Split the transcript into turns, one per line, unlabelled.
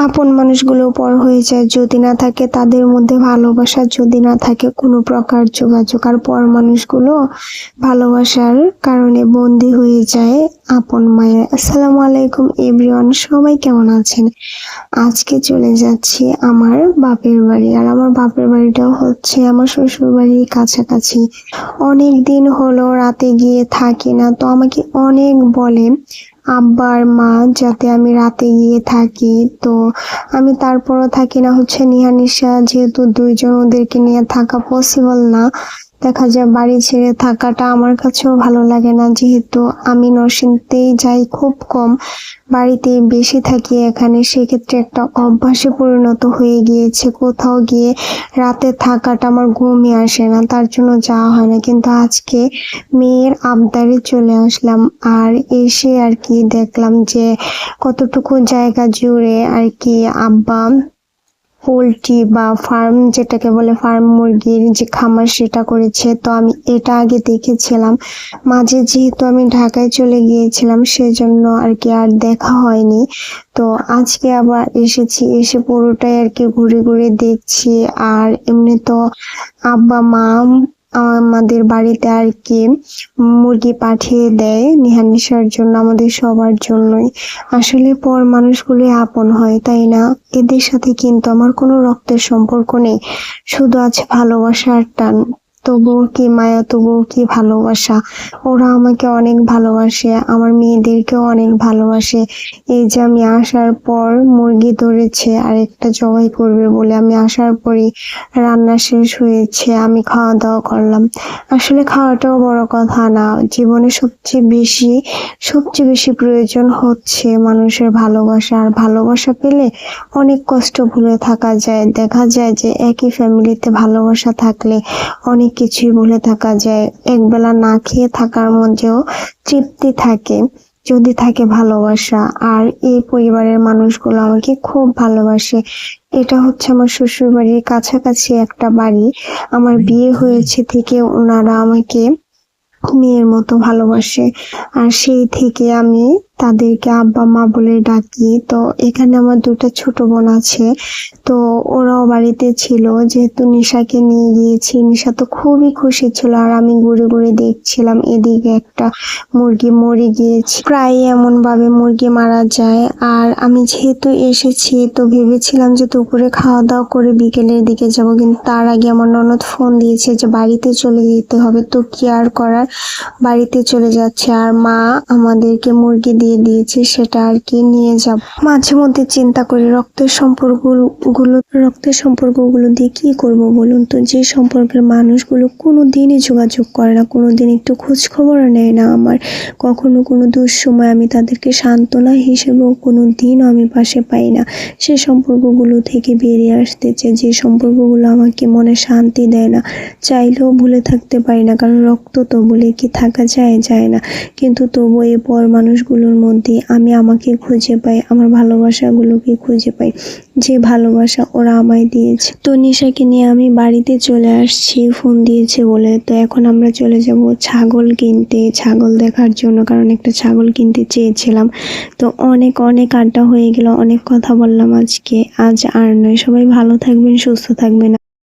আপন মানুষগুলো পর হয়ে যায় যদি না থাকে তাদের মধ্যে ভালোবাসা, যদি না থাকে কোনো প্রকার যোগাযোগ। আর পর মানুষগুলো ভালোবাসার কারণে বন্দী হয়ে যায় আপন মায়ে। আসসালামু আলাইকুম এভরিওয়ান, সবাই কেমন আছেন? আজকে চলে যাচ্ছি আমার বাপের বাড়ি। আর আমার বাপের বাড়িটাও হচ্ছে আমার শ্বশুর বাড়ির কাছাকাছি। অনেক দিন হলো রাতে গিয়ে থাকি না, তো আমাকে অনেক বলে আব্বা আর মা যাতে আমি রাতে গিয়ে থাকি। তো আমি তারপরও থাকি না, হচ্ছে নিহানিশা যেহেতু দুইজন, ওদেরকে নিয়ে থাকা পসিবল না। দেখা যায় বাড়ি ছেড়ে থাকাটা আমার কাছেও ভালো লাগে না, যেহেতু আমি নরসিংদীতেই যাই খুব কম, বাড়িতেই বেশি থাকি এখানে। সেক্ষেত্রে একটা অভ্যাসে পরিণত হয়ে গিয়েছে, কোথাও গিয়ে রাতে থাকাটা আমার ঘুমই আসে না, তার জন্য যাওয়া হয় না। কিন্তু আজকে মেয়ের আবদারে চলে আসলাম। আর এসে আর কি দেখলাম যে কতটুকু জায়গা জুড়ে আর কি আব্বা পোল্ট্রি বা ফার্ম, যেটাকে বলে ফার্ম মুরগির যে খামার, সেটা করেছে। তো আমি এটা আগে দেখেছিলাম, মাঝে যেহেতু আমি ঢাকায় চলে গিয়েছিলাম সেজন্য আর কি আর দেখা হয়নি। তো আজকে আবার এসেছি, এসে পুরোটাই আর কি ঘুরে ঘুরে দেখছি। আর এমনি তো আব্বা মা আমাদের বাড়িতে আর কি মুরগি পাঠিয়ে দেয় নিহানিশার জন্য, আমাদের সবার জন্যই। আসলে পর মানুষগুলো আপন হয়, তাই না? এদের সাথে কিন্তু আমার কোনো রক্তের সম্পর্ক নেই, শুধু আছে ভালোবাসার টান। তবুও কি মায়া, তবুও কি ভালোবাসা। ওরা আমাকে অনেক ভালোবাসে, আমার মেয়েদেরকেও অনেক ভালোবাসে। এই যে আমি আসার পর মুরগি ধরেছে আর একটা জবাই করবে বলে, আমি আসার পরই রান্না শেষ হয়েছে, আমি খাওয়া দাওয়া করলাম। আসলে খাওয়াটাও বড় কথা না, জীবনে সবচেয়ে বেশি প্রয়োজন হচ্ছে মানুষের ভালোবাসা। আর ভালোবাসা পেলে অনেক কষ্ট ভুলে থাকা যায়। দেখা যায় যে একই ফ্যামিলিতে ভালোবাসা থাকলে অনেক কিছুই ভুলে থাকা যায়। একবেলা না খেয়ে থাকার মধ্যেও তৃপ্তি থাকে যদি থাকে ভালোবাসা। আর এই পরিবারের মানুষগুলো আমাকে খুব ভালোবাসে। এটা হচ্ছে আমার শ্বশুর বাড়ির কাছাকাছি একটা বাড়ি। আমার বিয়ে হয়েছে থেকে ওনারা আমাকে মেয়ের মতো ভালোবাসে। আর সেই থেকে আমি তাদেরকে আব্বা মা বলে ডাকি। তো এখানে আমার দুটো ছোট বোন আছে, তো ওরাও বাড়িতে ছিল। যেহেতু নিশাকে নিয়ে গিয়েছি, নিশা তো খুবই খুশি ছিল। আর আমি ঘুরে ঘুরে দেখছিলাম, এদিকে একটা মুরগি মরে গিয়েছে। প্রায় এমন ভাবে মুরগি মারা যায়। আর আমি যেহেতু এসেছি, তো ভেবেছিলাম যে দুপুরে খাওয়া দাওয়া করে বিকেলের দিকে যাব, কিন্তু তার আগে আমার ননদ ফোন দিয়েছে যে বাড়িতে চলে যেতে হবে। তো কি আর করার, বাড়িতে চলে যাচ্ছে। আর মা আমাদেরকে মুরগি দিয়ে দিয়েছে, সেটা আর কি নিয়ে যাব। মাঝে মধ্যে চিন্তা করি রক্তের সম্পর্কগুলো দিয়ে কি করব বলুন তো? যে সম্পর্কের মানুষগুলো কোনো দিনই যোগাযোগ করে না, কোনো দিন একটু খোঁজ খবরও নেয় না আমার। কখনো কোনো দুঃসময় আমি তাদেরকে সান্ত্বনা হিসেবেও কোনো দিনও আমি পাশে পাই না। সে সম্পর্কগুলো থেকে বেরিয়ে আসতে চাই, যে সম্পর্কগুলো আমাকে মনে শান্তি দেয় না। চাইলেও ভুলে থাকতে পারি না, কারণ রক্ত তো বলে কি থাকা যায় না। কিন্তু তবু এই পর মানুষগুলোর মধ্যে আমি আমাকে খুঁজে পাই, আমার ভালোবাসাগুলোকে খুঁজে পাই, যে ভালোবাসা ওরা আমায় দিয়েছে। তো নিশাকে নিয়ে আমি বাড়িতে চলে আসছি ফোন দিয়েছে বলে। তো এখন আমরা চলে যাব ছাগল কিনতে, ছাগল দেখার জন্য, কারণ একটা ছাগল কিনতে চেয়েছিলাম। তো অনেক আড্ডা হয়ে গেল, অনেক কথা বললাম আজকে। আজ আর নয়, সবাই ভালো থাকবেন, সুস্থ থাকবেন।